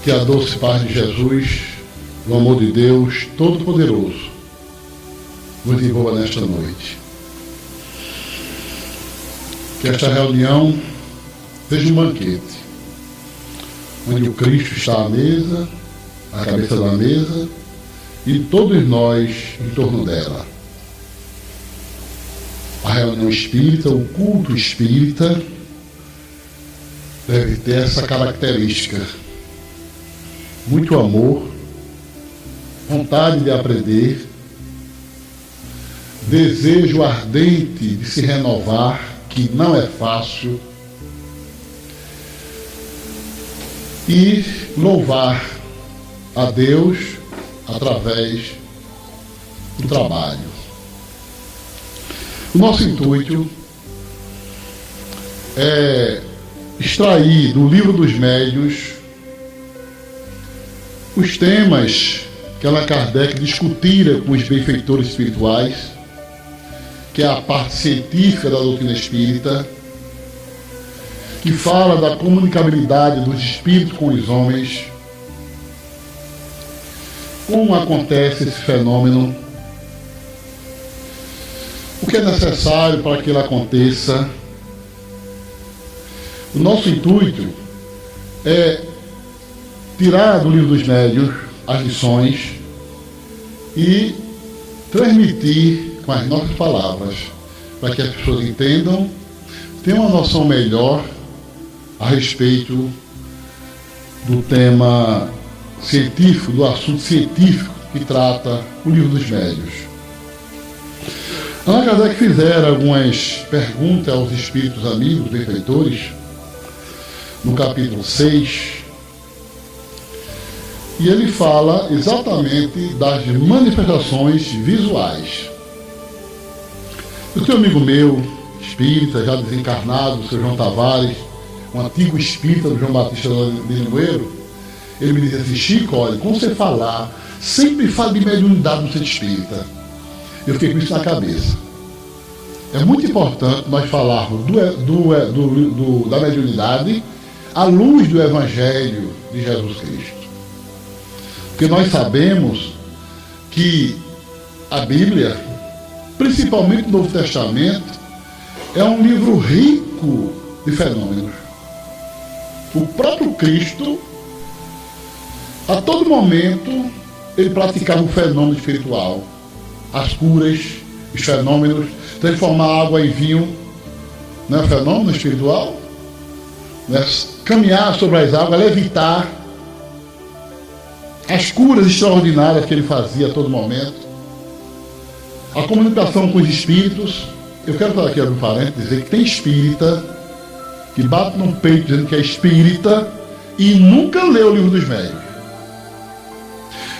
Que a doce paz de Jesus, o amor de Deus Todo-Poderoso, nos envolva nesta noite. Que esta reunião seja um banquete, onde o Cristo está à mesa, à cabeça da mesa, e todos nós em torno dela. A reunião espírita, o culto espírita, deve ter essa característica: muito amor, vontade de aprender, desejo ardente de se renovar, que não é fácil, e louvar a Deus através do trabalho. O nosso intuito é extrair do Livro dos Médiuns os temas que Allan Kardec discutira com os benfeitores espirituais, que é a parte científica da doutrina espírita, que fala da comunicabilidade dos espíritos com os homens, como acontece esse fenômeno, o que é necessário para que ele aconteça. O nosso intuito é tirar do Livro dos Médiuns as lições e transmitir com as nossas palavras, para que as pessoas entendam, tenham uma noção melhor a respeito do tema científico, do assunto científico que trata o Livro dos Médiuns. Allan Kardec fizera algumas perguntas aos espíritos amigos, benfeitores, no capítulo 6, e ele fala exatamente das manifestações visuais. O seu amigo meu, espírita, já desencarnado, o seu João Tavares, um antigo espírita do João Batista de Limoeiro, ele me disse assim: Chico, olha, quando você falar, sempre fala de mediunidade no centro espírita. Eu fiquei com isso na cabeça. É muito importante nós falarmos da mediunidade à luz do Evangelho de Jesus Cristo. Porque nós sabemos que a Bíblia, principalmente o Novo Testamento, é um livro rico de fenômenos. O próprio Cristo, a todo momento, ele praticava um fenômeno espiritual. As curas, os fenômenos, transformar água em vinho, não é fenômeno espiritual? Não é caminhar sobre as águas, levitar. As curas extraordinárias que ele fazia a todo momento. A comunicação com os espíritos. Eu quero falar aqui, abrir um parênteses, dizer que tem espírita que bate no peito dizendo que é espírita e nunca leu o Livro dos Médiuns.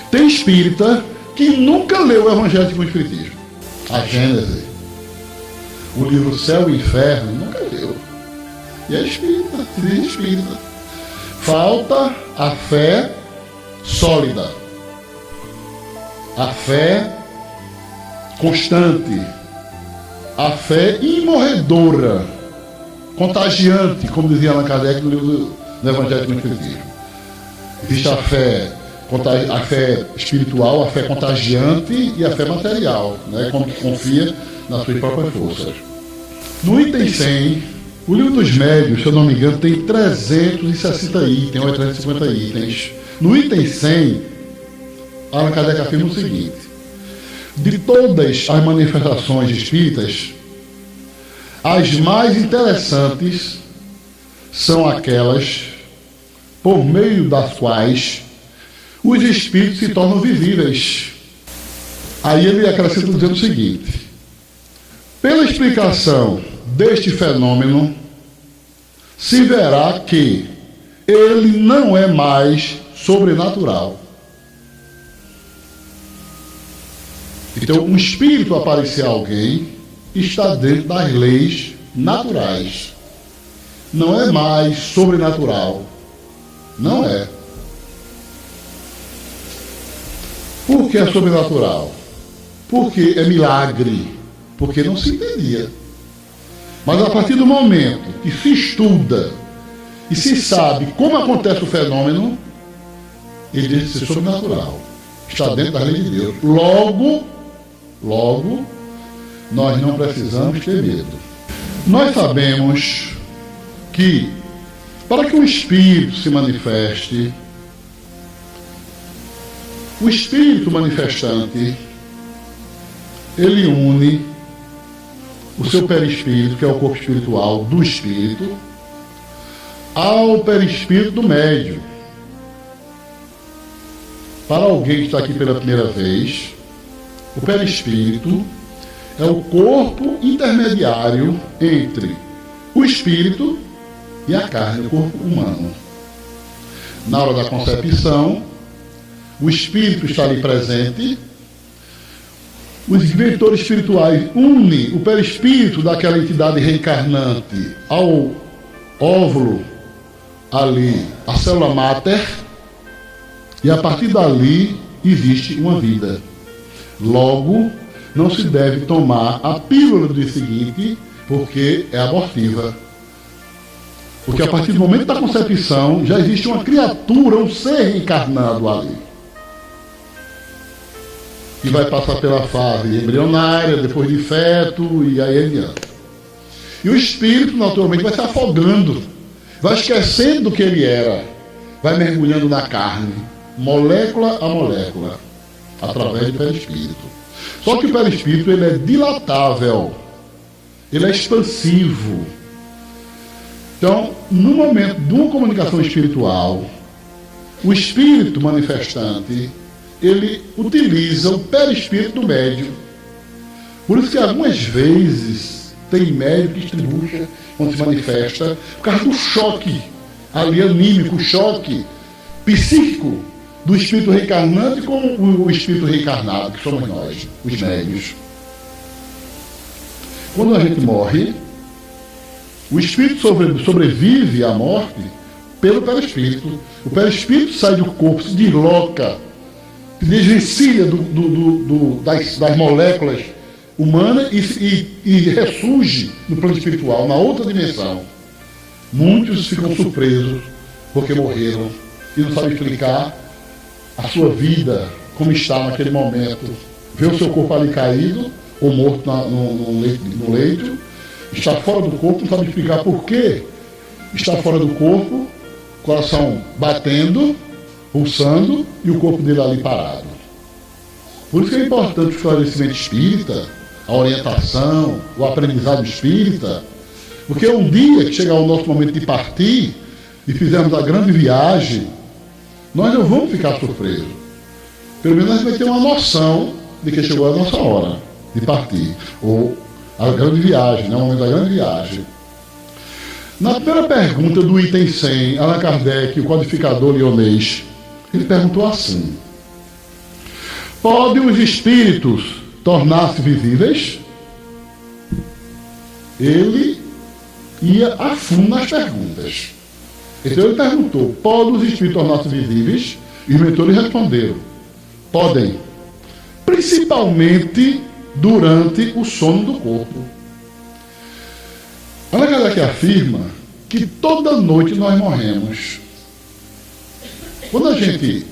Tem espírita que nunca leu o Evangelho segundo o Espiritismo, a Gênese, o livro Céu e Inferno, nunca leu. E é espírita, se diz espírita. Falta a fé sólida, a fé constante, a fé imorredora, contagiante, como dizia Allan Kardec no livro do Evangelho segundo o Espiritismo. Existe a fé espiritual, a fé contagiante e a fé material, né? Como que confia nas suas próprias forças. No item 100, o Livro dos Médiuns, se eu não me engano, tem 360 itens, ou 350 itens. No item 100, Allan Kardec afirma o seguinte: de todas as manifestações espíritas, as mais interessantes são aquelas por meio das quais os espíritos se tornam visíveis. Aí ele acrescenta dizendo o seguinte: pela explicação deste fenômeno, se verá que ele não é mais sobrenatural. Então, um espírito aparecer a alguém está dentro das leis naturais. Não é mais sobrenatural. Não é. Por que é sobrenatural? Porque é milagre. Porque não se entendia. Mas a partir do momento que se estuda e se sabe como acontece o fenômeno, ele deixa de ser sobrenatural. Está dentro da lei de Deus. Logo, nós não precisamos ter medo. Nós sabemos que, para que o Espírito se manifeste, o Espírito manifestante, ele une o seu perispírito, que é o corpo espiritual do Espírito, ao perispírito do médium. Para alguém que está aqui pela primeira vez, o perispírito é o corpo intermediário entre o espírito e a carne, o corpo humano. Na hora da concepção, o espírito está ali presente. Os mentores espirituais unem o perispírito daquela entidade reencarnante ao óvulo, ali, a célula máter, e a partir dali existe uma vida. Logo, não se deve tomar a pílula do dia seguinte, porque é abortiva. Porque a partir do momento da concepção, já existe uma criatura, um ser reencarnado ali. Que vai passar pela fase embrionária, depois de feto, e aí adiante. E o espírito, naturalmente, vai se afogando, vai esquecendo do que ele era, vai mergulhando na carne, molécula a molécula, através do perispírito. Só que o perispírito, ele é dilatável, ele é expansivo. Então, no momento de uma comunicação espiritual, o espírito manifestante, ele utiliza o perispírito do médium. Por isso que algumas vezes tem médium que estribucha quando se manifesta, por causa do choque ali anímico, o choque psíquico do espírito reencarnante com o espírito reencarnado, que somos nós, os médiuns. Quando a gente morre, o espírito sobrevive à morte pelo perispírito. O perispírito sai do corpo, se desloca, se desvencilha das moléculas humanas e ressurge no plano espiritual, na outra dimensão. Muitos ficam surpresos porque morreram e não sabem explicar a sua vida, como está naquele momento. Vê o seu corpo ali caído, ou morto no leito, está fora do corpo, não sabe explicar por que está fora do corpo, coração batendo, pulsando, e o corpo dele ali parado. Por isso que é importante o esclarecimento espírita, a orientação, o aprendizado espírita, porque um dia que chegar o nosso momento de partir, e fizermos a grande viagem, nós não vamos ficar surpresos. Pelo menos a gente vai ter uma noção de que chegou a nossa hora de partir, ou a grande viagem, né? O momento da grande viagem. Na primeira pergunta do item 100, Allan Kardec, o codificador lionês, ele perguntou assim: podem os espíritos tornar-se visíveis? Ele ia a fundo nas perguntas. Então ele perguntou: podem os espíritos tornar-se visíveis? E os mentores responderam: podem, principalmente durante o sono do corpo. Allan Kardec afirma que toda noite nós morremos. Quando a gente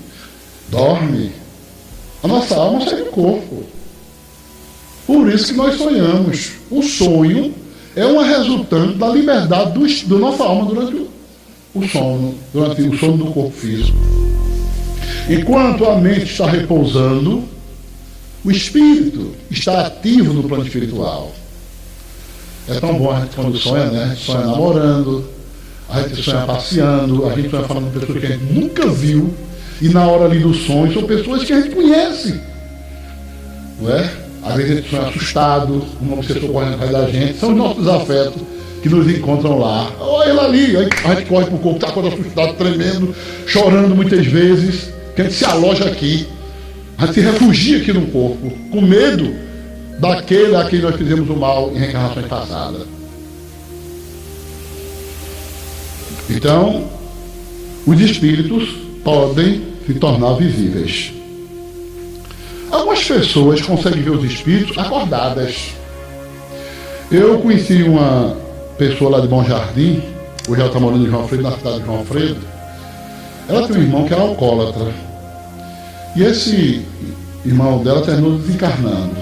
dorme, a nossa alma sai do corpo. Por isso que nós sonhamos. O sonho é uma resultante da liberdade da nossa alma durante o sono do corpo físico. Enquanto a mente está repousando, o espírito está ativo no plano espiritual. É tão bom a gente quando sonha, né? A gente sonha namorando, a gente sonha passeando, a gente sonha falando com pessoas que a gente nunca viu, e na hora ali do sonho são pessoas que a gente conhece, não é? Às vezes a gente sonha assustado, uma pessoa correndo atrás da gente, são os nossos afetos que nos encontram lá. Olha ele ali, a gente corre para o corpo, está quase assustado, tremendo, chorando muitas vezes, que a gente se aloja aqui, a gente se refugia aqui no corpo, com medo daquele a quem nós fizemos o mal em reencarnações passadas. Então, os espíritos podem se tornar visíveis. Algumas pessoas conseguem ver os espíritos acordadas. Eu conheci uma pessoa lá de Bom Jardim, hoje ela está morando em João Alfredo, na cidade de João Alfredo. Ela tem um irmão que é alcoólatra. E esse irmão dela terminou desencarnando.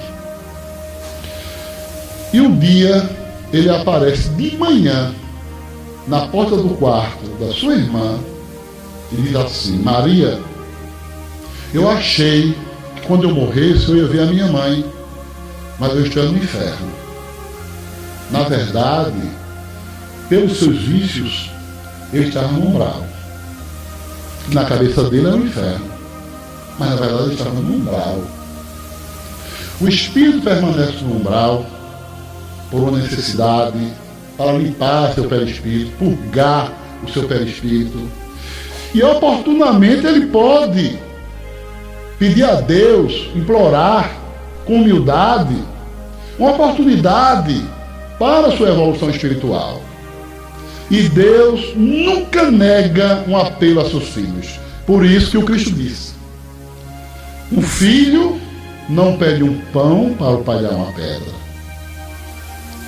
E um dia ele aparece de manhã na porta do quarto da sua irmã e diz assim: Maria, eu achei que quando eu morresse eu ia ver a minha mãe, mas eu estou no inferno. Na verdade, pelos seus vícios, ele estava no umbral. Na cabeça dele era o inferno, mas na verdade ele estava no umbral. O espírito permanece no umbral por uma necessidade, para limpar seu perispírito, purgar o seu perispírito. E oportunamente ele pode pedir a Deus, implorar com humildade uma oportunidade para a sua evolução espiritual. E Deus nunca nega um apelo a seus filhos. Por isso que o Cristo disse: um filho não pede um pão para o pai dar uma pedra.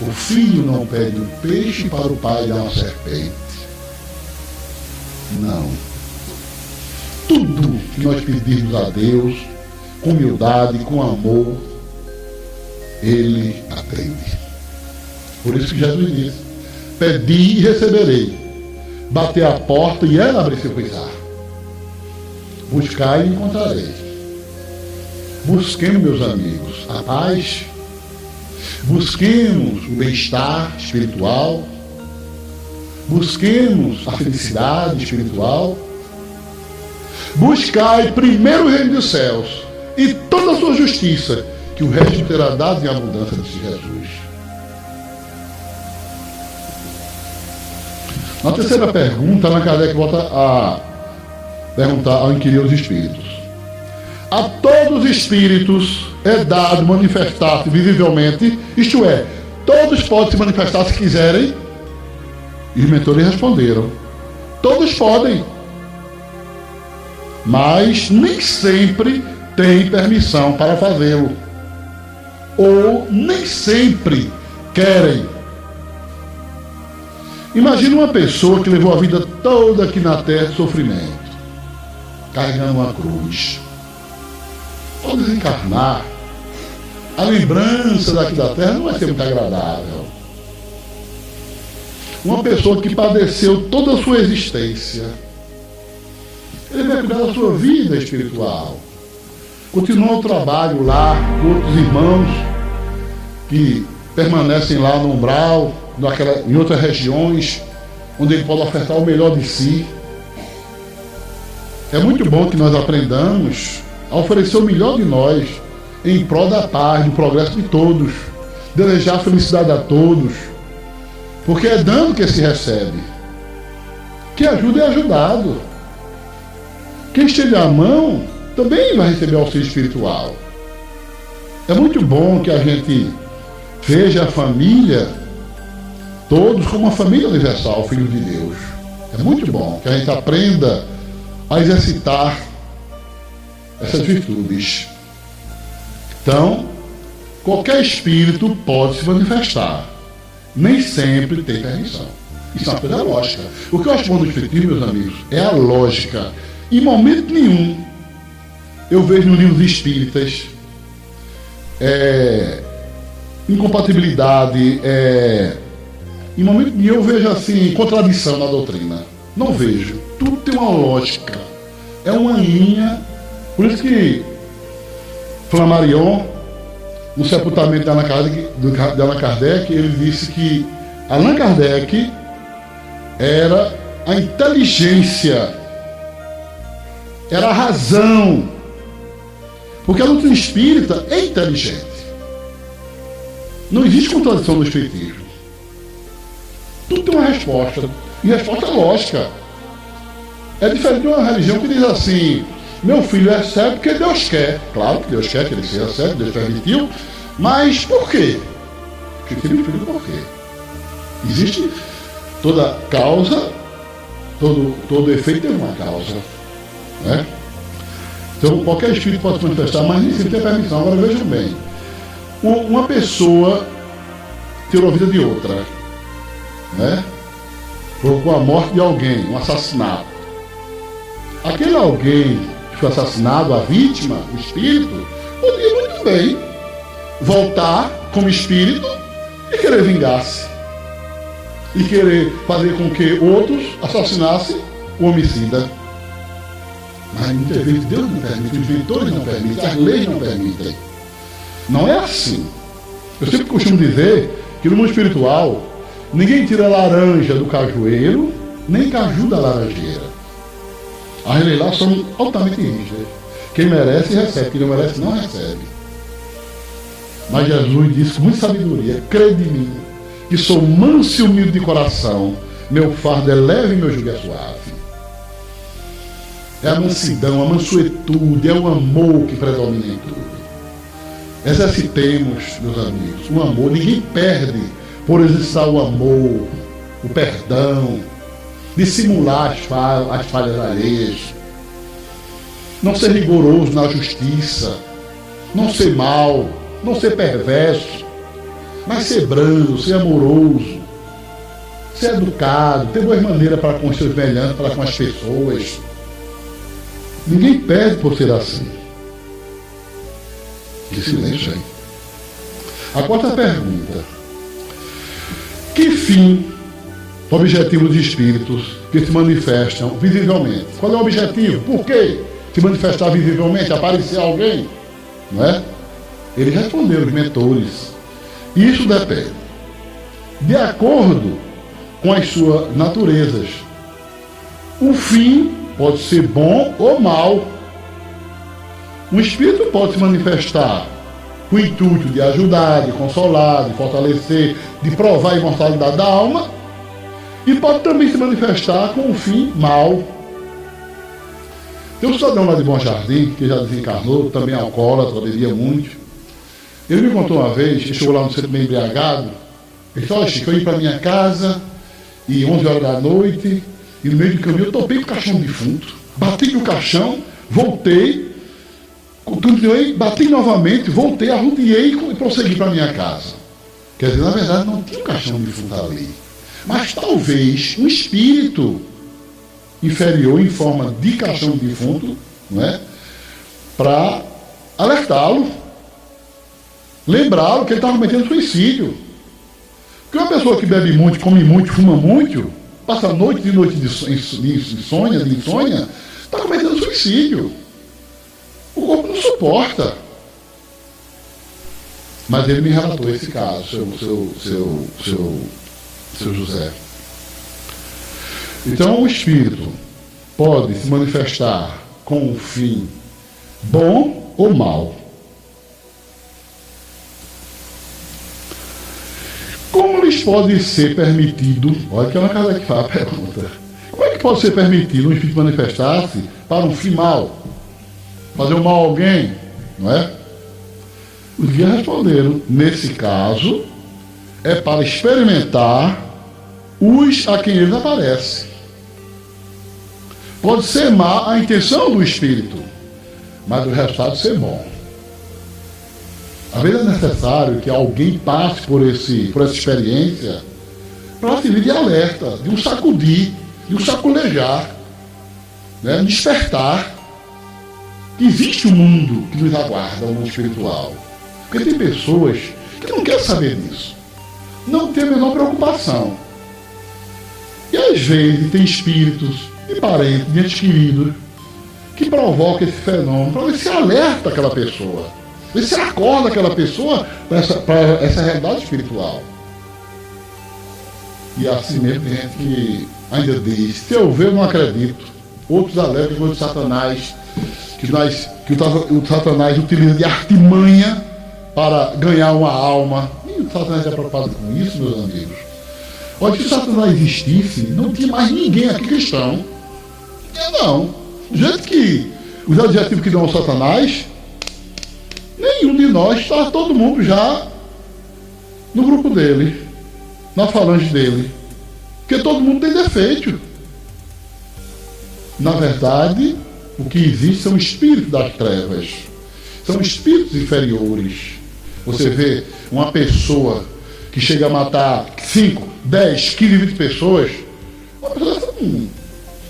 O filho não pede um peixe para o pai dar uma serpente. Não. Tudo que nós pedirmos a Deus, com humildade, com amor, Ele atende. Por isso que Jesus disse: pedi e receberei, bater a porta e ela abrir-se-vos-á. Buscai e encontrarei. Busquemos, meus amigos, a paz, busquemos o bem-estar espiritual, busquemos a felicidade espiritual. Buscai primeiro o reino dos céus e toda a sua justiça, que o resto terá dado em abundância, disse Jesus. Na terceira pergunta, Allan Kardec volta a perguntar, ao inquirir os espíritos: a todos os espíritos é dado manifestar-se visivelmente, isto é, todos podem se manifestar se quiserem? E os mentores responderam: todos podem, mas nem sempre têm permissão para fazê-lo, ou nem sempre querem. Imagina uma pessoa que levou a vida toda aqui na terra de sofrimento, carregando uma cruz. Ao desencarnar, a lembrança daqui da terra não vai ser muito agradável. Uma pessoa que padeceu toda a sua existência, ele vai cuidar da sua vida espiritual. Continua o trabalho lá com outros irmãos que permanecem lá no umbral, em outras regiões, onde ele pode ofertar o melhor de si. É muito bom que nós aprendamos a oferecer o melhor de nós em prol da paz, do progresso de todos, desejar a felicidade a todos, porque é dando que se recebe. Quem ajuda é ajudado. Quem estende a mão também vai receber auxílio espiritual. É muito bom que a gente veja a família, todos como uma família universal, filho de Deus. É muito bom que a gente aprenda a exercitar essas virtudes. Então, qualquer espírito pode se manifestar. Nem sempre tem permissão. Isso é uma coisa lógica. O que eu acho bom do espiritismo, meus amigos, é a lógica. Em momento nenhum eu vejo nos livros espíritas incompatibilidade, em momento nenhum eu vejo assim contradição na doutrina. Não vejo. Tudo tem uma lógica. É uma linha. Por isso que Flammarion, no sepultamento de Allan Kardec, ele disse que Allan Kardec era a inteligência, era a razão, porque a doutrina espírita é inteligente. Não existe contradição no espiritismo. Tudo tem uma resposta, e resposta é lógica. É diferente de uma religião que diz assim: meu filho é cego porque Deus quer. Claro que Deus quer que ele seja cego, Deus permitiu, mas por quê? Porque ele filho por quê? Existe toda causa, todo efeito tem uma causa, né? Então qualquer espírito pode se manifestar, mas nem sempre tem permissão. Agora vejam bem, uma pessoa tirou a vida de outra, né? Provocou a morte de alguém, um assassinato. Aquele alguém que que foi assassinado, a vítima, o espírito, poderia muito bem voltar como espírito e querer vingar-se. E querer fazer com que outros assassinassem o homicida. Mas muitas vezes Deus não permite, os mentores não permitem, as leis não permitem. Não é assim. Eu sempre costumo dizer que no mundo espiritual, ninguém tira laranja do cajueiro, nem caju da laranjeira. As leis lá são altamente rígidas. Quem merece, recebe. Quem não merece, não recebe. Mas Jesus disse com muita sabedoria: crede em mim, que sou manso e humilde de coração, meu fardo é leve e meu jugo é suave. É a mansidão, a mansuetude, é o amor que predomina em tudo. Exercitemos, meus amigos, o amor. Ninguém perde por exercitar o amor, o perdão, dissimular as falhas alheias, não ser rigoroso na justiça, não ser mau, não ser perverso, mas ser brando, ser amoroso, ser educado, ter boas maneiras para com os seus semelhantes, para com as pessoas. Ninguém perde por ser assim. Que silêncio aí. A quarta pergunta: que fim, objetivo dos espíritos que se manifestam visivelmente? Qual é o objetivo? Por que se manifestar visivelmente? Aparecer alguém? Não é? Eles responderam, os mentores. Isso depende de acordo com as suas naturezas. O fim pode ser bom ou mal. Um espírito pode se manifestar com o intuito de ajudar, de consolar, de fortalecer, de provar a imortalidade da alma, e pode também se manifestar com um fim mau. Tem um cidadão lá de Bom Jardim, que já desencarnou, também alcoólatra, bebia muito. Ele me contou uma vez, ele chegou lá no centro meio embriagado, ele falou: olha, Chico, eu ia para minha casa, e 11 horas da noite, e no meio do caminho eu topei com o caixão defunto, bati no caixão, voltei, continuei, bati novamente, voltei, arrudiei e prossegui para minha casa. Quer dizer, na verdade não tinha um caixão defunto ali, mas talvez um espírito inferior em forma de caixão defunto, não é? Para alertá-lo, lembrá-lo que ele estava cometendo suicídio. Porque uma pessoa que bebe muito, come muito, fuma muito, passa noite e noite de insônia, está cometendo suicídio. O corpo não suporta. Mas ele me relatou esse caso, seu José. Então o espírito pode se manifestar com um fim bom ou mau. Como lhes pode ser permitido, olha que é uma casa que faz a pergunta, como é que pode ser permitido um espírito manifestar-se para um fim mau? Fazer um mal a alguém, não é? Os guias responderam: nesse caso, é para experimentar os a quem eles aparecem. Pode ser má a intenção do espírito, mas o resultado ser bom. Às vezes é necessário que alguém passe por essa experiência para servir de alerta, de um sacudir, de um saculejar, né? Despertar que existe um mundo que nos aguarda, um mundo espiritual. Porque tem pessoas que não querem saber disso, não tem a menor preocupação. E às vezes tem espíritos de parentes, de entes queridos, que provocam esse fenômeno para ver se alerta aquela pessoa, ver se acorda aquela pessoa para essa realidade espiritual. E assim mesmo tem gente que ainda diz: se eu ver, eu não acredito. Outros alertam que o Satanás, que o Satanás utiliza de artimanha para ganhar uma alma. E o Satanás é preocupado com isso, meus amigos. Olha, se o Satanás existisse, não tinha mais ninguém aqui cristão. Não. Do jeito que os adjetivos que dão ao Satanás, nenhum de nós está, todo mundo já no grupo dele, na falange dele. Porque todo mundo tem defeito. Na verdade, o que existe são espíritos das trevas. São espíritos inferiores. Você vê uma pessoa que chega a matar 5, 10, 15, 20 pessoas, uma pessoa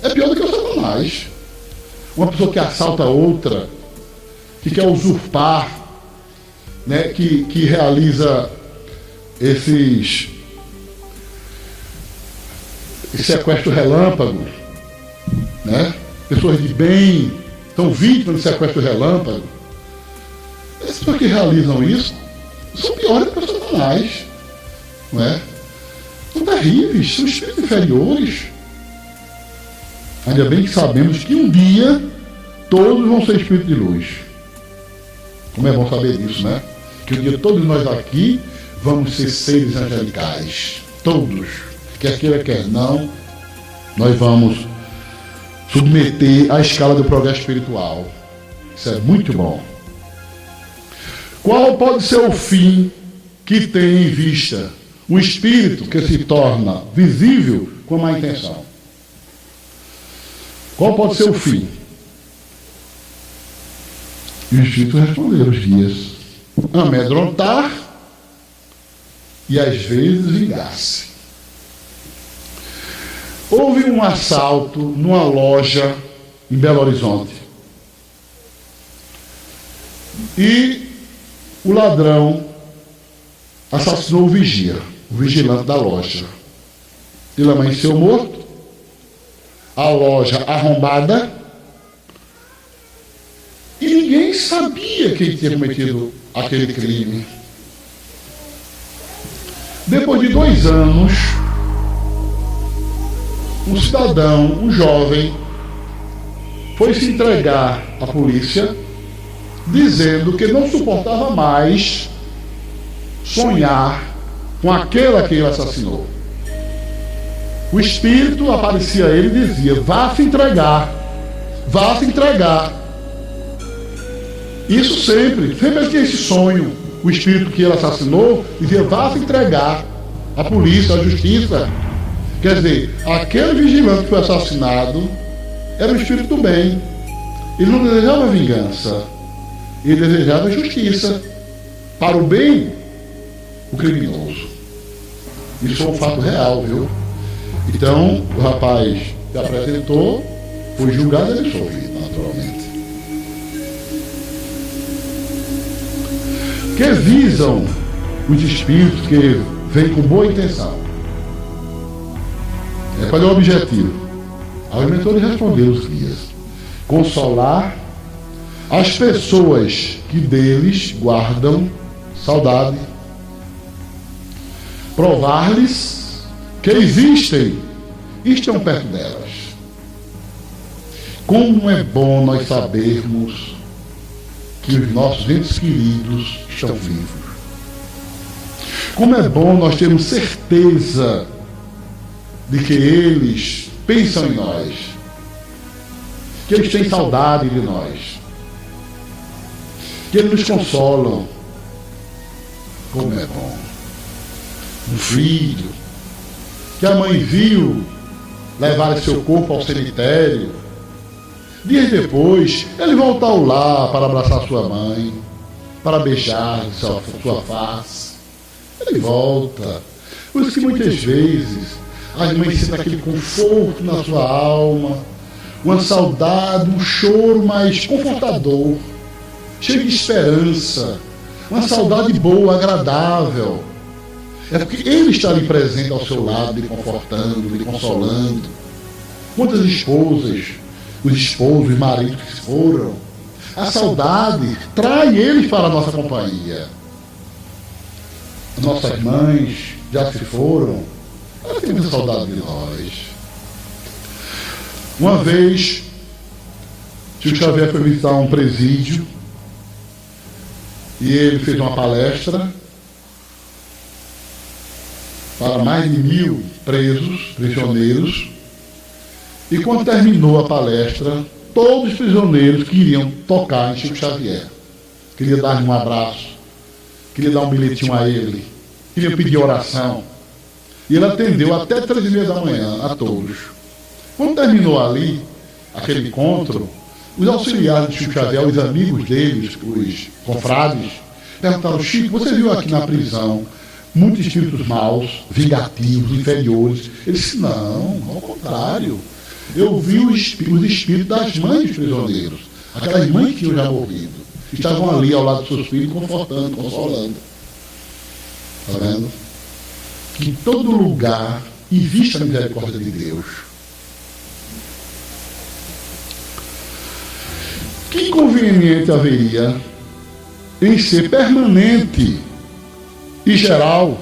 é pior do que o Satanás. uma pessoa que assalta outra, que quer usurpar, né, que realiza esse sequestro relâmpago, né? Pessoas de bem são vítimas de sequestro relâmpago. Essas pessoas que realizam isso são piores que as Satanás, não é? São terríveis, são espíritos inferiores. Ainda bem que sabemos que um dia todos vão ser espíritos de luz. Como é bom saber disso, né? Que um dia todos nós aqui vamos ser seres angelicais. Todos. Quer queira, quer não, nós vamos submeter à escala do progresso espiritual. Isso é muito bom. Qual pode ser o fim que tem em vista o espírito que se torna visível com má intenção? Qual pode ser o fim? E os espíritos responderam os dias: amedrontar e às vezes vingar-se. Houve um assalto numa loja em Belo Horizonte. E o ladrão assassinou o vigia, o vigilante da loja. Ele amanheceu morto, a loja arrombada, e ninguém sabia quem tinha cometido aquele crime. Depois de 2 anos, um cidadão, um jovem, foi se entregar à polícia, dizendo que não suportava mais sonhar com aquele que ele assassinou. O espírito aparecia a ele e dizia: vá se entregar, vá se entregar. Isso sempre ele tinha esse sonho. O espírito que ele assassinou dizia: vá se entregar à polícia, à justiça. Quer dizer, aquele vigilante que foi assassinado era o espírito do bem. Ele não desejava vingança, ele desejava justiça para o bem, o criminoso. Isso é um fato real, viu? Então, o rapaz se apresentou, foi julgado e absolvido, naturalmente. Que visam os espíritos que vêm com boa intenção. Qual é o objetivo? Aí o mentor respondeu os guias: consolar as pessoas que deles guardam saudade, provar-lhes que existem e estão perto delas. Como é bom nós sabermos que os nossos entes queridos estão vivos. Como é bom nós termos certeza de que eles pensam em nós, que eles têm saudade de nós, que eles nos consolam. Como é bom um filho que a mãe viu levar seu corpo ao cemitério, dias depois ele volta ao lar para abraçar sua mãe, para beijar sua face. Ele volta. Por isso que muitas vezes as mães sentem aquele conforto na sua alma, uma saudade, um choro mais confortador, cheio de esperança, uma saudade boa, agradável. É porque ele está ali presente ao seu lado, lhe confortando, lhe consolando. Quantas esposas, os esposos, os maridos que se foram, a saudade trai eles para a nossa companhia. Nossas mães já se foram, elas têm muita saudade de nós. Uma vez, Chico Xavier foi visitar um presídio e ele fez uma palestra para mais de 1000 presos, prisioneiros, e quando terminou a palestra, todos os prisioneiros queriam tocar em Chico Xavier, queria dar-lhe um abraço, queria dar um bilhetinho a ele, queria pedir oração, e ele atendeu até 3h30 da manhã a todos. Quando terminou ali aquele encontro, os auxiliares de Chico Xavier, os amigos deles, os confrades, perguntaram: Chico, você viu aqui na prisão muitos espíritos maus, vingativos, inferiores? Ele disse: não, ao contrário. Eu vi os espíritos das mães dos prisioneiros, aquelas mães que tinham já morrido, estavam ali ao lado dos seus filhos, confortando, consolando. Está vendo? Que em todo lugar existe a misericórdia de Deus. Que inconveniente haveria em ser permanente e geral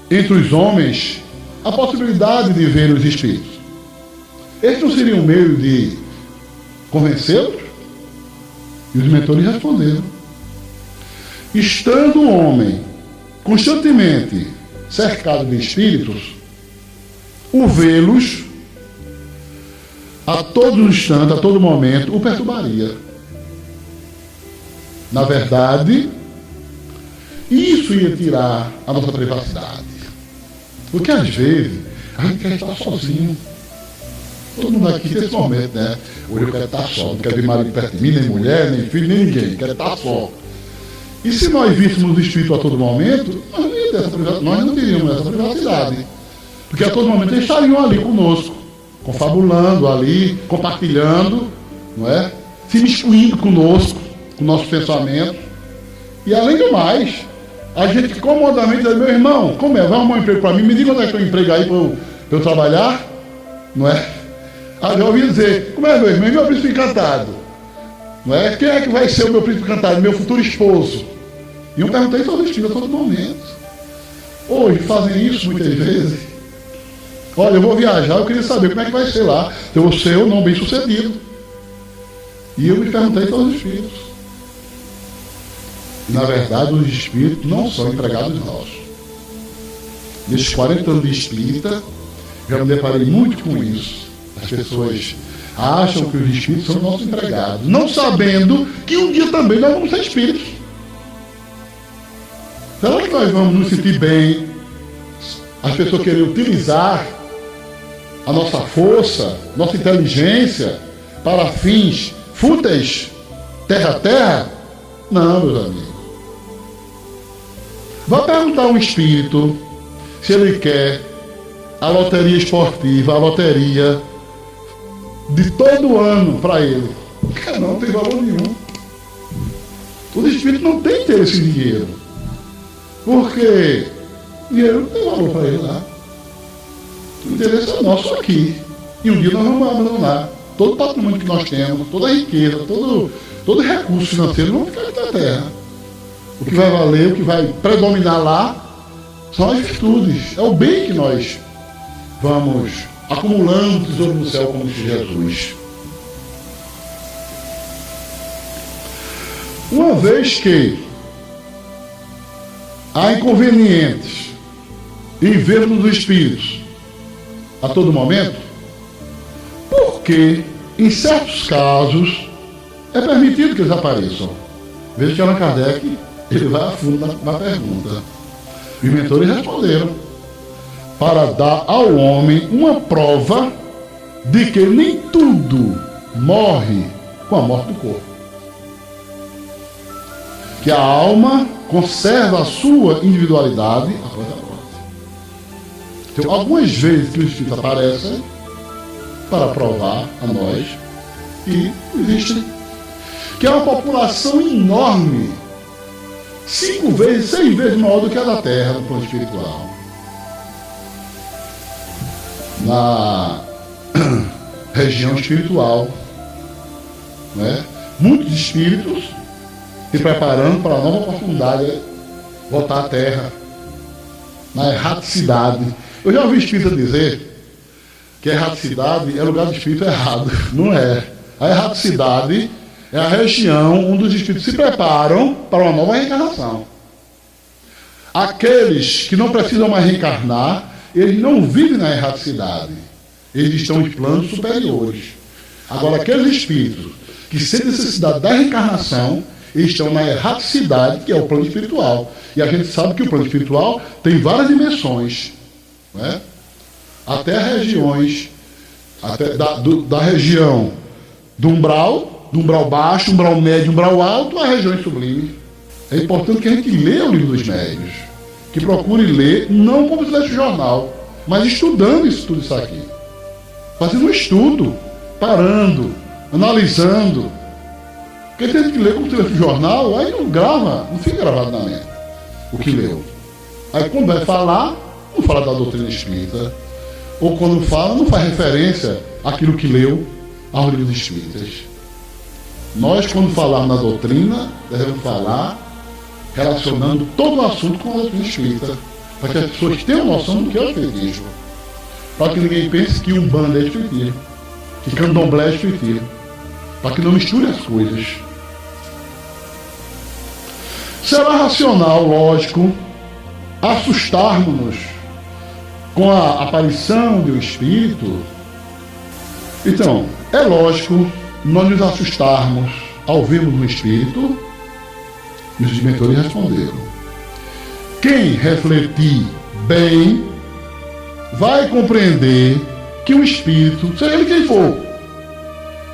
entre os homens a possibilidade de ver os espíritos? Este não seria um meio de convencê-los? E os mentores responderam: estando o homem constantemente cercado de espíritos, o vê-los a todo instante, a todo momento, o perturbaria. Na verdade, isso ia tirar a nossa privacidade. Porque às vezes a gente quer estar sozinho. Todo mundo aqui tem esse momento, né? Hoje eu quero estar só, não quero ver marido perto de mim, nem mulher, nem filho, nem ninguém, quero estar só. E se nós víssemos o espírito a todo momento, nós não ia ter essa privacidade, nós não teríamos essa privacidade. Porque a todo momento eles estariam ali conosco, confabulando ali, compartilhando, não é? Se miscuindo conosco, com nossos pensamentos. E além do mais, a gente comodamente diz: meu irmão, como é? Vai arrumar um emprego para mim, me diga onde é que tem um emprego aí para eu trabalhar, não é? Aí eu ouvi dizer: como é, meu irmão? Meu príncipe encantado, não é? Quem é que vai ser o meu príncipe encantado? Meu futuro esposo. E eu perguntei sobre isso a todo momento. Hoje fazem isso muitas vezes. Olha, eu vou viajar, eu queria saber como é que vai ser lá, se eu vou ser ou não bem sucedido. E eu me perguntei sobre os espíritos. E, na verdade, os espíritos não são empregados nossos. Nesses 40 anos de espírita, já me deparei muito com isso. As pessoas acham que os espíritos são nossos empregados, não sabendo que um dia também nós vamos ser espíritos. Será que nós vamos nos sentir bem? As pessoas querem utilizar a nossa força, nossa inteligência para fins fúteis, terra a terra? Não, meus amigos. Vá perguntar a um espírito se ele quer a loteria esportiva, a loteria de todo ano para ele. Não tem valor nenhum. Os espíritos não têm interesse em dinheiro. Porque dinheiro não tem valor para ele lá. O interesse é nosso aqui. E um dia nós vamos abandonar todo o patrimônio que nós temos, toda a riqueza, todo recurso financeiro, vão ficar aqui na terra. O que vai valer, o que vai predominar lá, são as virtudes. É o bem que nós vamos acumulando tesouro no céu, como disse Jesus. Uma vez que há inconvenientes em vermos os espíritos a todo momento, porque em certos casos é permitido que eles apareçam. Veja que Allan Kardec, ele vai a fundo na pergunta. Os mentores responderam: para dar ao homem uma prova de que nem tudo morre com a morte do corpo. Que a alma conserva a sua individualidade após a morte. Então, algumas vezes que os espíritos aparecem para provar a nós que existe, que é uma população enorme, 5 vezes, 6 vezes maior do que a da Terra no plano espiritual. Na região espiritual, né? Muitos espíritos se preparando para a nova oportunidade voltar à Terra, na erraticidade. Eu já ouvi espírita dizer que a erraticidade é lugar de espírito errado. Não é. A erraticidade é a região onde os espíritos se preparam para uma nova reencarnação. Aqueles que não precisam mais reencarnar, eles não vivem na erraticidade. Eles estão em planos superiores. Agora, aqueles espíritos que sentem necessidade da reencarnação, eles estão na erraticidade, que é o plano espiritual. E a gente sabe que o plano espiritual tem várias dimensões, né? Até regiões, da região do umbral baixo, umbral médio, umbral alto, a regiões sublimes. É importante que a gente leia o livro dos médios, que procure ler, não como se lesse o jornal, mas estudando tudo isso aqui. fazendo um estudo, parando, analisando. Porque tem gente que lê como se lê no jornal, aí não grava, não fica gravado na mente o que leu. Aí quando vai falar, não fala da doutrina espírita. Ou quando fala, não faz referência àquilo que leu aos livros espíritas. Nós, quando falarmos na doutrina, devemos falar relacionando todo o assunto com a doutrina espírita, para que as pessoas tenham noção do que é o espiritismo. Para que ninguém pense que Umbanda é espiritismo, que Candomblé é espiritismo, para que não misture as coisas. Será racional, lógico, assustarmos-nos com a aparição de um espírito? Então, é lógico nós nos assustarmos ao vermos um espírito? E os mentores responderam: quem refletir bem vai compreender que um espírito, seja ele quem for,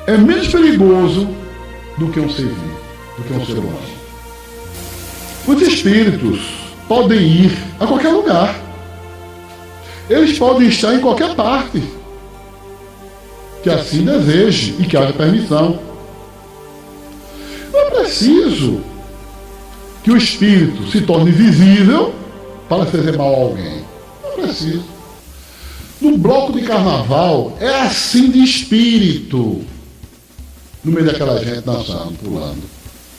é menos perigoso do que um ser vivo, do que um ser humano. Os espíritos podem ir a qualquer lugar. Eles podem estar em qualquer parte que assim deseje e que haja permissão. Não é preciso que o espírito se torne visível para fazer mal a alguém. Não é preciso. No bloco de carnaval é assim de espírito, no meio daquela gente dançando, pulando.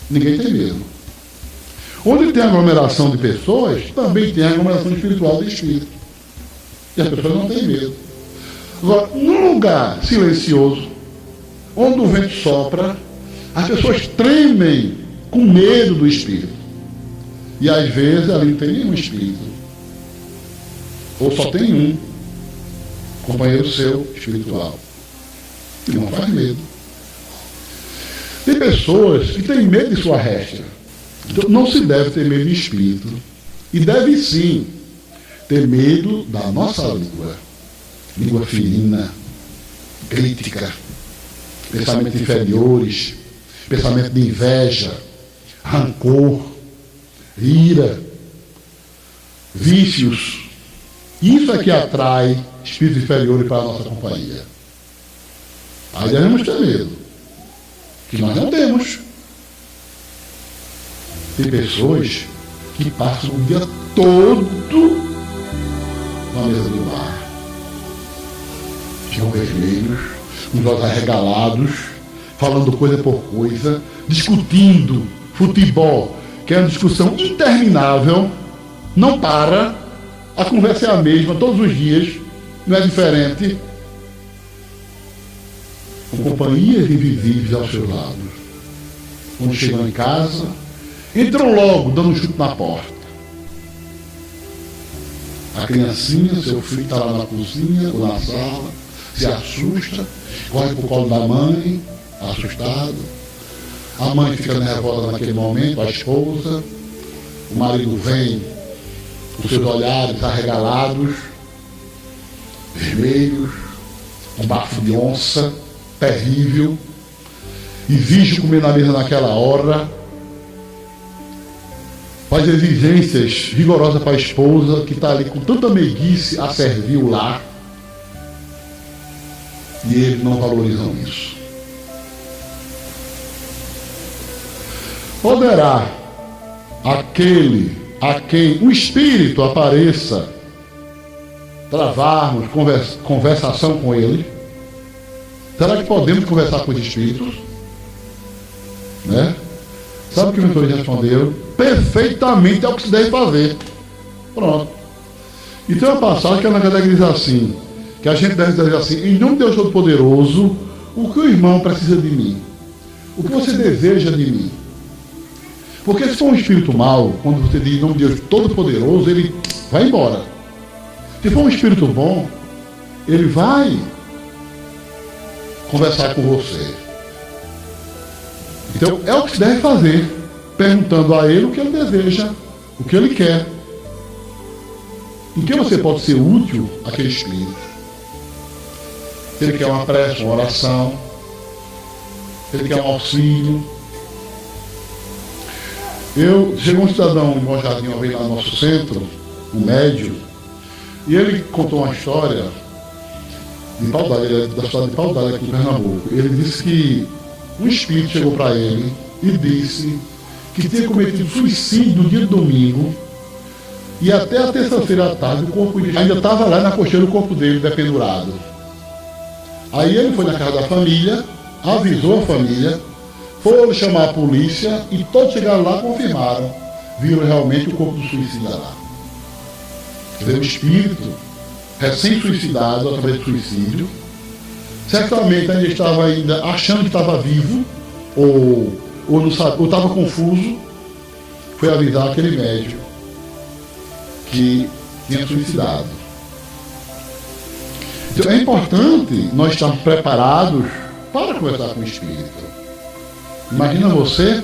Ninguém tem medo. Onde tem aglomeração de pessoas, também tem aglomeração espiritual de espírito. E as pessoas não têm medo. Agora, num lugar silencioso, onde o vento sopra, as pessoas tremem com medo do espírito. E às vezes ali não tem nenhum espírito. Ou só tem um companheiro seu espiritual. E não faz medo. Tem pessoas que têm medo de sua réstia. Então, não se deve ter medo de espírito. E deve sim ter medo da nossa língua. Língua ferina, crítica, pensamentos inferiores, pensamento de inveja, rancor, ira, vícios. Isso é que atrai espíritos inferiores para a nossa companhia. Aí devemos ter medo, que nós não temos. Tem pessoas que passam o dia todo na mesa do bar. Ficam vermelhos, com os olhos arregalados, falando coisa por coisa, discutindo futebol, que é uma discussão interminável, não para, a conversa é a mesma todos os dias, não é diferente, com companhias invisíveis aos seus lados. Quando chegam em casa, entram logo dando um chute na porta. A criancinha, seu filho está lá na cozinha ou na sala, se assusta, corre para o colo da mãe, assustado. A mãe fica nervosa naquele momento, a esposa. O marido vem com seus olhares arregalados, vermelhos, um bafo de onça, terrível, exige comer na mesa naquela hora, faz exigências rigorosas para a esposa, que está ali com tanta meiguice a servir o lar, e eles não valorizam isso. Poderá aquele a quem o espírito apareça travarmos conversação com ele? Será que podemos conversar com os espíritos? Né? Sabe o que os mentores responderam? Perfeitamente é o que se deve fazer. Pronto. E tem uma passagem que a Ana Kardec diz assim, que a gente deve dizer assim: em nome de Deus Todo-Poderoso, o que o irmão precisa de mim? O que você deseja de mim? Porque se for um espírito mau, quando você diz em nome de Deus Todo-Poderoso, ele vai embora. Se for um espírito bom, ele vai conversar com você. Então é o que se deve fazer, perguntando a ele o que ele deseja, o que ele quer. Em que você pode ser útil àquele espírito? Se ele quer uma prece, uma oração, se ele quer um auxílio. Chegou um cidadão em Bom Jardim, uma vez lá no nosso centro, um médium, e ele contou uma história de Pau d'Arco, ele é da cidade de Pau d'Arco, aqui em Pernambuco. Ele disse que um espírito chegou para ele e disse que tinha cometido suicídio no dia de domingo, e até a terça-feira à tarde o corpo ainda estava lá na cocheira, o corpo dele dependurado. Aí ele foi na casa da família, avisou a família, foram chamar a polícia e todos chegaram lá e confirmaram. Viram realmente o corpo do suicida lá. Quer dizer, o espírito recém-suicidado através do suicídio, certamente ainda estava achando que estava vivo, ou não sabe, ou estava confuso, foi avisar aquele médico que tinha suicidado. Então é importante nós estarmos preparados para conversar com o espírito. Imagina você,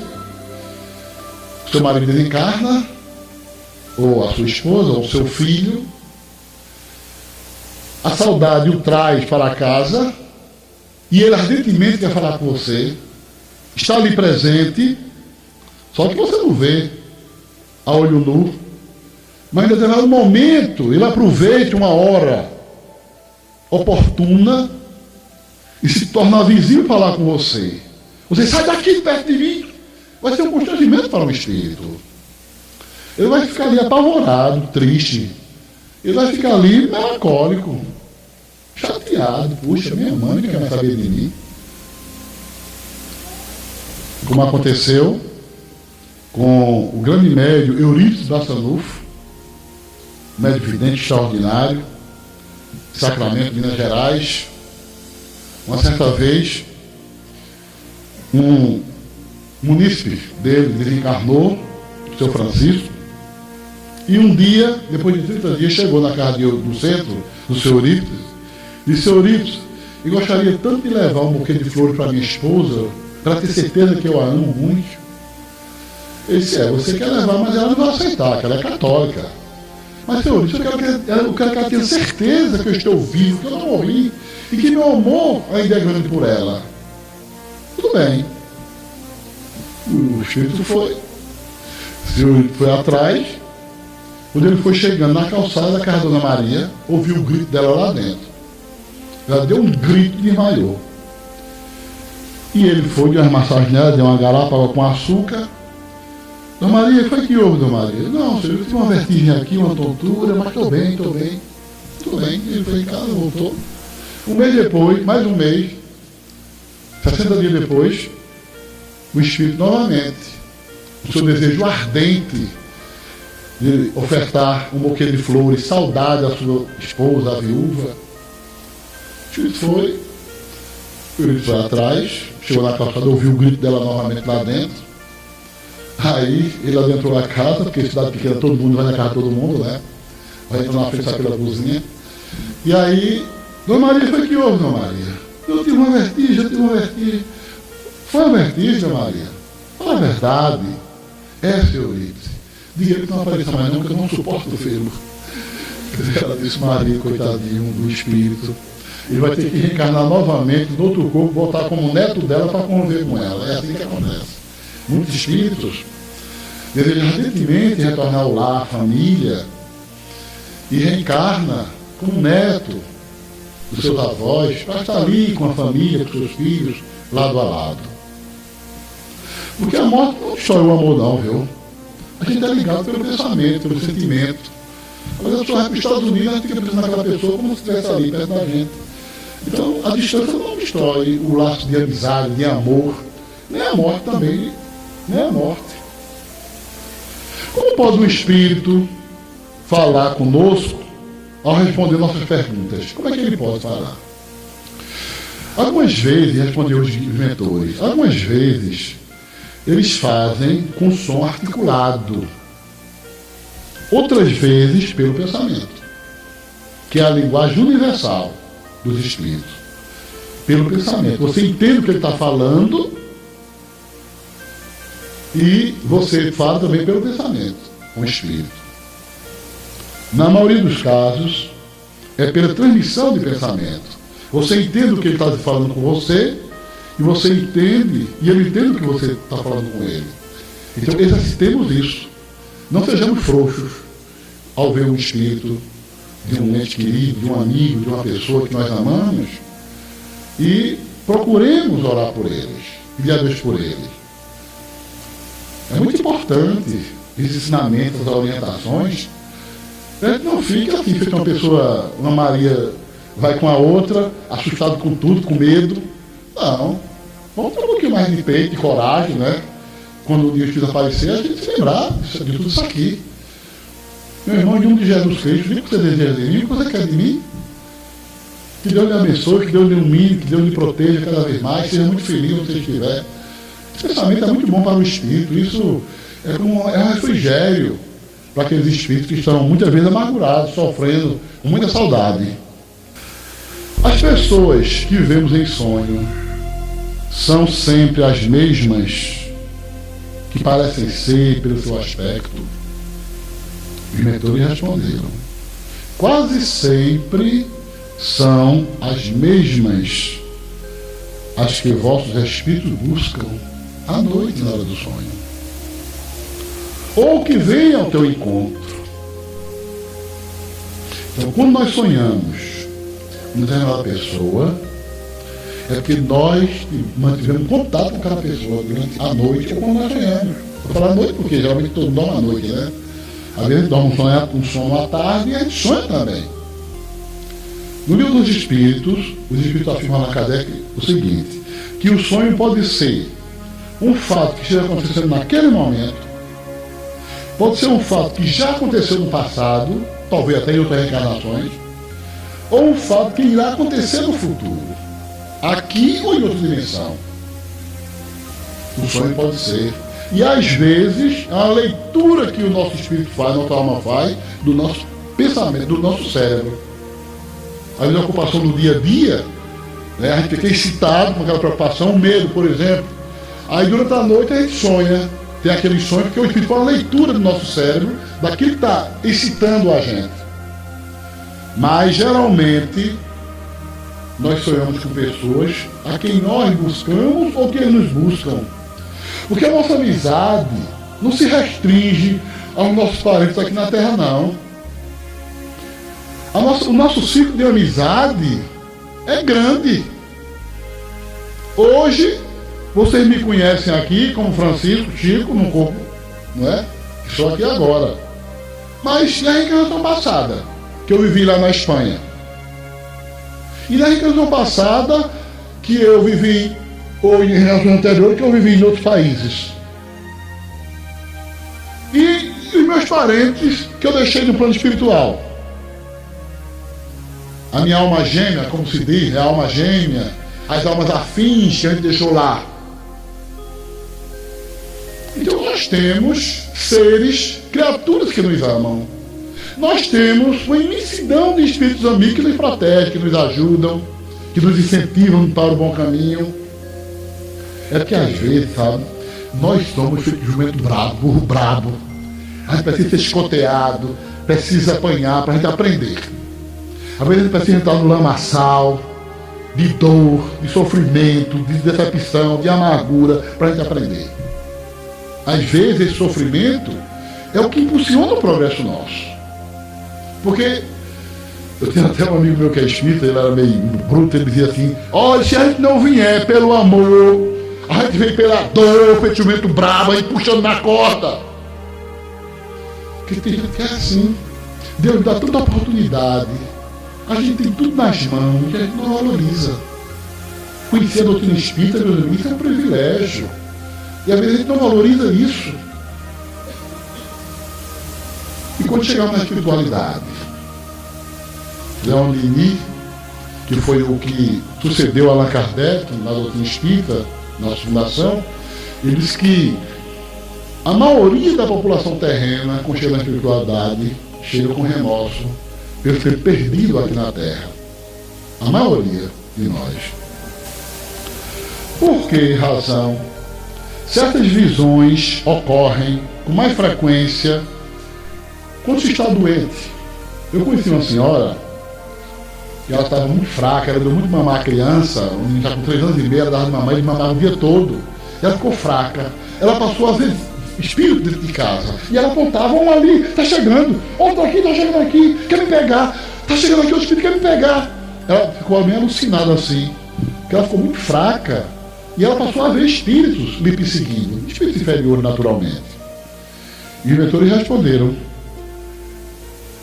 seu marido desencarna, ou a sua esposa, ou o seu filho, a saudade o traz para casa, e ele ardentemente quer falar com você, está ali presente, só que você não vê a olho nu, mas em determinado momento ele aproveita uma hora oportuna e se torna visível falar com você. Você sai daqui perto de mim, vai ser um constrangimento para o espírito. Ele vai ficar ali apavorado, triste. Ele vai ficar ali melancólico, chateado. Puxa, minha mãe não quer mais saber de mim. Como aconteceu com o grande médium Eurípides Bassanufo, médium vidente extraordinário, Sacramento, Minas Gerais. Uma certa vez, um munícipe dele desencarnou, o seu Francisco, e um dia, depois de 30 dias, chegou na casa do centro, do seu Eurípides, e disse: seu Eurípides, eu gostaria tanto de levar um buquê de flores para minha esposa, para ter certeza que eu a amo muito. Ele disse: você quer levar, mas ela não vai aceitar, que ela é católica. Mas, seu Eurípides, eu quero que ela tenha certeza que eu estou vivo, que eu não morri, e que meu amor ainda é grande por ela. Tudo bem. O espírito foi atrás. Quando ele foi chegando na calçada da casa da Dona Maria, ouviu o grito dela lá dentro. Ela deu um grito e desmaiou. E ele foi, deu umas massagens nela, deu uma galápaga com açúcar. Dona Maria, foi que houve, Dona Maria? Não, senhor, eu tive uma vertigem aqui, uma tontura, mas estou bem. Tudo bem. Ele foi em casa, voltou. Um mês depois, mais um mês, 60 dias depois, o espírito novamente, o seu desejo ardente de ofertar um buquê de flores, saudade da sua esposa, a viúva. O espírito foi atrás, chegou na calçada, ouviu o grito dela novamente lá dentro. Aí ele adentrou na casa, porque cidade pequena todo mundo vai na casa de todo mundo, né? Vai entrar na frente pela cozinha. E aí, Dona Maria, foi que houve, Dona Maria? Eu tive uma vertigem. Foi uma vertigem, Dona Maria? Fala a verdade. Seu Eurípides. Diga ele que não apareça mais não, que eu não suporto o felo. Ela disse: Maria, coitadinho do espírito, ele vai ter que reencarnar novamente no outro corpo, voltar como neto dela para conviver com ela. É assim que acontece. Muitos espíritos desejam ardentemente retornar ao lar, à família, e reencarna como neto dos seus avós, para estar ali com a família, com seus filhos, lado a lado. Porque a morte não destrói o amor não, viu? A gente é ligado pelo pensamento, pelo sentimento. Às vezes a pessoa vai para os Estados Unidos, a gente fica pensando naquela pessoa como se estivesse ali perto da gente. Então a distância não destrói o laço de amizade, de amor, nem a morte também, nem a morte. Como pode um espírito falar conosco ao responder nossas perguntas? Como é que ele pode falar? Algumas vezes, respondeu os mentores, algumas vezes eles fazem com som articulado. Outras vezes pelo pensamento, que é a linguagem universal dos espíritos. Pelo pensamento. Você entende o que ele está falando e você fala também pelo pensamento com o espírito. Na maioria dos casos, é pela transmissão de pensamento. Você entende o que ele está falando com você e você entende, e ele entende o que você está falando com ele. Então exercitemos isso. Não sejamos frouxos ao ver um espírito de um ente querido, de um amigo, de uma pessoa que nós amamos, e procuremos orar por eles, pedir a Deus por eles. É muito importante esses ensinamentos, essas orientações. Não fica assim, feito uma pessoa, uma Maria vai com a outra, assustado com tudo, com medo. Não. Vamos ter um pouquinho mais de peito, de coragem, né? Quando o dia Espírito aparecer, a gente se lembrar de tudo isso aqui. Meu irmão, em nome de Jesus Cristo, o que você deseja de mim, o que você quer de mim? Que Deus lhe abençoe, que Deus lhe ilumine, que Deus lhe proteja cada vez mais, seja muito feliz onde você estiver. Esse pensamento é muito bom para o espírito, isso é um refrigério para aqueles espíritos que estão muitas vezes amargurados, sofrendo com muita saudade. As pessoas que vivemos em sonho são sempre as mesmas que parecem ser pelo seu aspecto? Os mentores responderam: quase sempre são as mesmas as que vossos espíritos buscam à noite na hora do sonho, ou que vêm ao teu encontro. Então, quando nós sonhamos com determinada pessoa, é porque nós mantivemos contato com aquela pessoa durante a noite ou quando nós sonhamos. Vou falar à noite porque geralmente todo mundo dorme à noite, né? Às vezes dorme um sono à tarde e a gente sonha também. No livro dos Espíritos, os Espíritos afirmam na Kardec o seguinte, que o sonho pode ser um fato que esteja acontecendo naquele momento, pode ser um fato que já aconteceu no passado, talvez até em outras reencarnações, ou um fato que irá acontecer no futuro, aqui ou em outra dimensão. O sonho pode ser. E às vezes, a leitura que o nosso espírito faz, nossa alma faz, do nosso pensamento, do nosso cérebro. Às vezes a ocupação do dia a dia, né, a gente fica excitado com aquela preocupação, o medo, por exemplo. Aí durante a noite a gente sonha, tem aquele sonho, porque o espírito faz a leitura do nosso cérebro, daquilo que está excitando a gente. Mas geralmente nós sonhamos com pessoas a quem nós buscamos ou que eles nos buscam. Porque a nossa amizade não se restringe aos nossos parentes aqui na Terra, não. O nosso ciclo de amizade é grande. Hoje, vocês me conhecem aqui como Francisco, Chico, no corpo, não é? Estou aqui agora. Mas na reencarnação passada, que eu vivi lá na Espanha. E na reencarnação passada, que eu vivi, ou em reencarnação anterior, que eu vivi em outros países. E os meus parentes, que eu deixei no plano espiritual. A minha alma gêmea, como se diz, né? A alma gêmea, as almas afins que a gente deixou lá. Então nós temos seres, criaturas que nos amam. Nós temos uma imensidão de espíritos amigos que nos protegem, que nos ajudam, que nos incentivam para o bom caminho. É porque às vezes, sabe, nós somos feitos de jumento brabo, burro brabo. A gente precisa ser escoteado, precisa apanhar para a gente aprender. Às vezes a gente precisa entrar no lamaçal de dor, de sofrimento, de decepção, de amargura, para a gente aprender. Às vezes esse sofrimento é o que impulsiona o progresso nosso. Porque eu tenho até um amigo meu que é espírita, ele era meio bruto, ele dizia assim: olha, se a gente não vier pelo amor, a gente vem pela dor, pelo jumento brabo, a gente puxando na corda. Porque tem gente que é assim. Deus dá tanta oportunidade, a gente tem tudo nas mãos e a gente não valoriza. Conhecer a doutrina espírita, meus amigos, isso é um privilégio. E às vezes a gente não valoriza isso. E quando chegamos na espiritualidade, Leon Denis, que foi o que sucedeu a Allan Kardec na doutrina espírita, na fundação, ele disse que a maioria da população terrena, quando chega na espiritualidade, chega com remorso por ter perdido aqui na Terra. A maioria de nós. Por que razão? Certas visões ocorrem com mais frequência quando se está doente. Eu conheci uma senhora e ela estava muito fraca, ela deu muito mamar a criança, um menino já com 3 anos e meio, ela dava de mamar, ele mamava o dia todo. Ela ficou fraca. Ela passou a ver espírito dentro de casa. E ela apontava: um ali, está chegando, outro aqui, está chegando aqui, quer me pegar. Está chegando aqui, o espírito quer me pegar. Ela ficou meio alucinada assim, porque ela ficou muito fraca. E ela passou a ver espíritos lhe perseguindo, espíritos inferiores naturalmente. E os mentores responderam: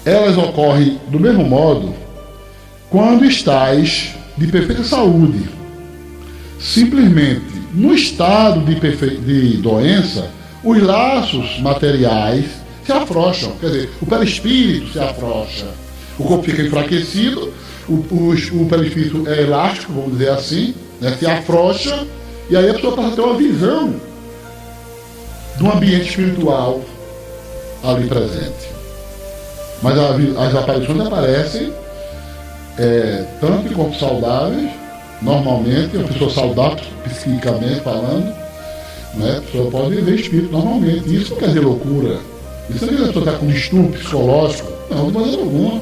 elas ocorrem do mesmo modo quando estás de perfeita saúde. Simplesmente, no estado de doença, os laços materiais se afrouxam. Quer dizer, o perispírito se afrouxa. O corpo fica enfraquecido, o perispírito é elástico, vamos dizer assim, né, se afrouxa, e aí a pessoa passa a ter uma visão do ambiente espiritual ali presente. Mas as aparições aparecem tanto em corpos saudáveis, normalmente, uma pessoa saudável, psiquicamente falando, né, a pessoa pode ver espírito normalmente. Isso não quer dizer loucura. Isso não quer dizer que a pessoa está com distúrbio psicológico. Não, de maneira alguma.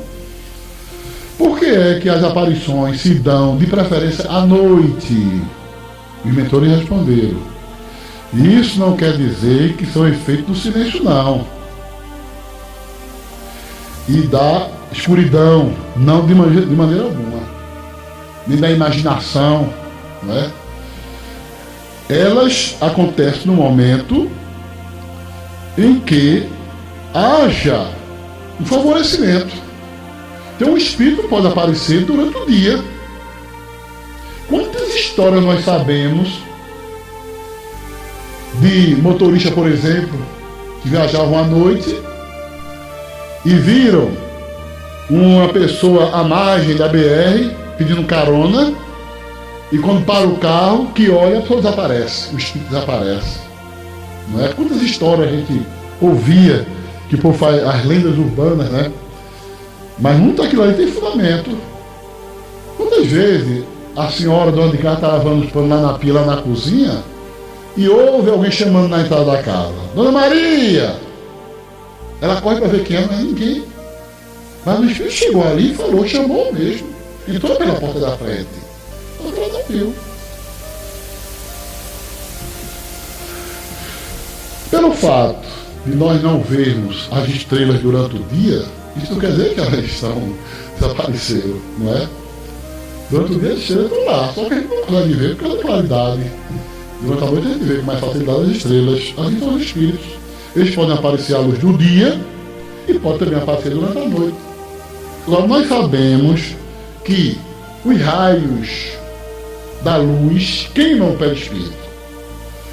Por que é que as aparições se dão de preferência à noite? Os mentores responderam: isso não quer dizer que são efeitos do silêncio, não. E da escuridão, não de maneira alguma. Nem da imaginação, não é? Elas acontecem no momento em que haja um favorecimento. Então o espírito pode aparecer durante o dia. Quantas histórias nós sabemos de motoristas, por exemplo, que viajavam à noite e viram uma pessoa à margem da BR pedindo carona, e quando para o carro, que olha, a pessoa desaparece, o espírito desaparece. Não é? Quantas histórias a gente ouvia, que o povo faz as lendas urbanas, né? Mas muito aquilo ali tem fundamento. Quantas vezes a senhora dona de casa está lavando os panos lá na pia, lá na cozinha, e ouve alguém chamando na entrada da casa: Dona Maria! Ela corre para ver quem é, mas ninguém. Mas o espírito chegou ali e falou, chamou mesmo. Entrou pela porta da frente. Ela não viu. Pelo fato de nós não vermos as estrelas durante o dia, isso não quer dizer que elas desapareceram, não é? Durante o dia as estrelas estão lá, só que a gente não pode ver por causa da claridade. Durante a noite a gente vê com mais facilidade as estrelas. Assim são os espíritos. Eles podem aparecer à luz do dia e podem também aparecer durante a noite. Agora, nós sabemos que os raios da luz queimam o perispírito.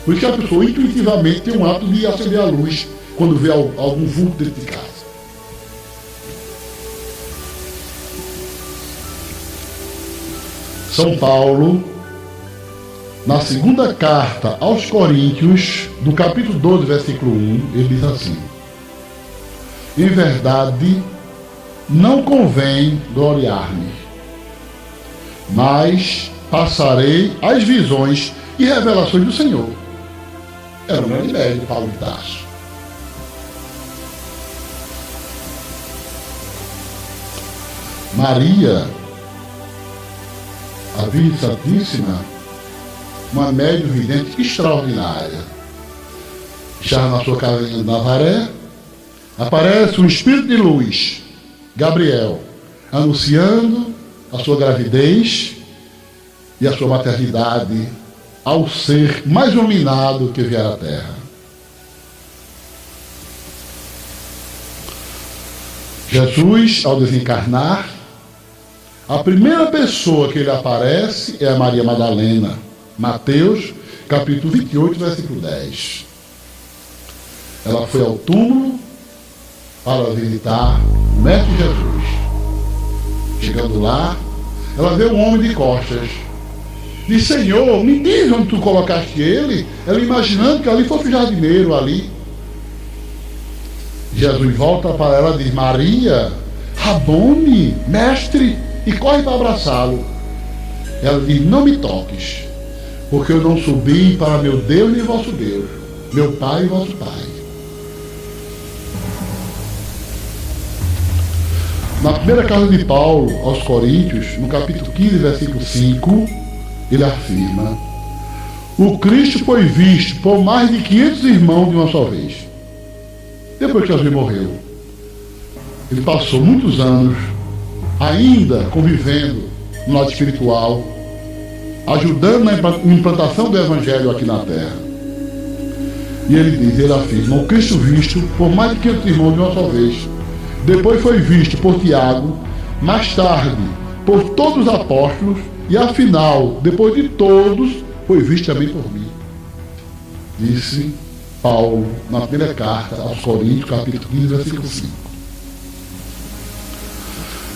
Por isso que a pessoa intuitivamente tem um ato de acender a luz quando vê algum vulto dentro de casa. São Paulo, na segunda carta aos Coríntios, no capítulo 12, versículo 1, ele diz assim: em verdade, não convém gloriar-me, mas passarei as visões e revelações do Senhor. Era um grande médico, Paulo de Tarso. Maria, a Virgem Santíssima, uma médium vidente extraordinária. Estava na sua casa de Nazaré, aparece um espírito de luz, Gabriel, anunciando a sua gravidez e a sua maternidade ao ser mais iluminado que vier à Terra. Jesus, ao desencarnar, a primeira pessoa que ele aparece é a Maria Madalena. Mateus, capítulo 28, versículo 10. Ela foi ao túmulo para visitar o Mestre Jesus. Chegando lá, ela vê um homem de costas. Diz: Senhor, me diz onde tu colocaste ele. Ela imaginando que ali fosse o jardineiro ali. Jesus volta para ela e diz: Maria, Rabone, mestre, e corre para abraçá-lo. Ela diz: não me toques, porque eu não subi para meu Deus nem vosso Deus, meu Pai e vosso Pai. Na primeira carta de Paulo aos Coríntios, no capítulo 15, versículo 5, ele afirma: o Cristo foi visto por mais de 500 irmãos de uma só vez. Depois que Jesus morreu, ele passou muitos anos ainda convivendo no lado espiritual, ajudando na implantação do Evangelho aqui na Terra. E ele afirma: o Cristo visto por mais de 500 irmãos de uma só vez, depois foi visto por Tiago, mais tarde por todos os apóstolos, e afinal, depois de todos, foi visto também por mim. Disse Paulo na primeira carta aos Coríntios, capítulo 15, versículo 5.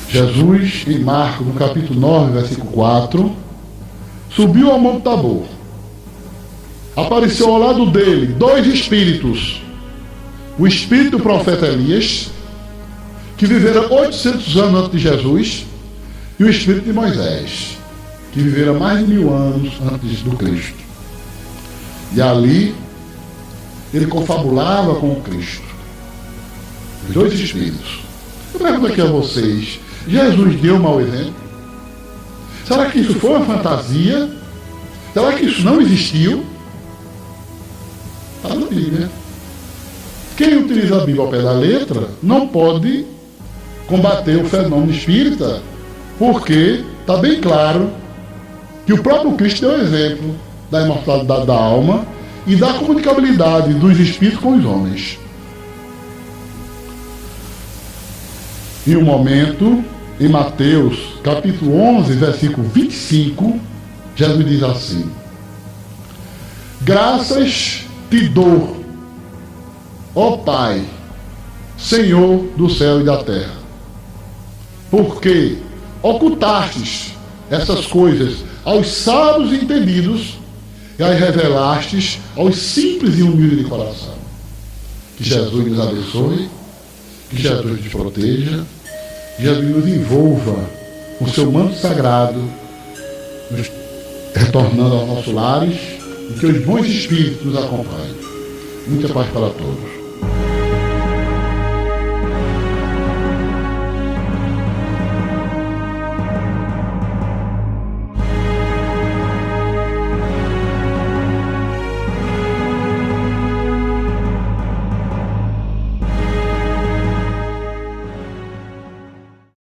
Jesus, em Marcos, no capítulo 9, versículo 4, subiu ao Monte Tabor. Apareceu ao lado dele 2 espíritos. O espírito do profeta Elias, que vivera 800 anos antes de Jesus, e o espírito de Moisés, que vivera mais de 1000 anos antes do Cristo. E ali, ele confabulava com o Cristo. Os 2 espíritos. Eu pergunto aqui a vocês, Jesus deu mau exemplo? Será que isso foi uma fantasia? Será que isso não existiu? Está na Bíblia. Quem utiliza a Bíblia ao pé da letra não pode combater o fenômeno espírita, porque está bem claro que o próprio Cristo deu exemplo da imortalidade da alma e da comunicabilidade dos espíritos com os homens. Em um momento, em Mateus, capítulo 11, versículo 25, Jesus diz assim: graças te dou, ó Pai, Senhor do céu e da terra, porque ocultastes essas coisas aos sábios e entendidos e as revelastes aos simples e humildes de coração. Que Jesus nos abençoe, que Jesus nos proteja, que Jesus nos envolva com seu manto sagrado, nos retornando aos nossos lares, e que os bons espíritos nos acompanhem. Muita paz para todos.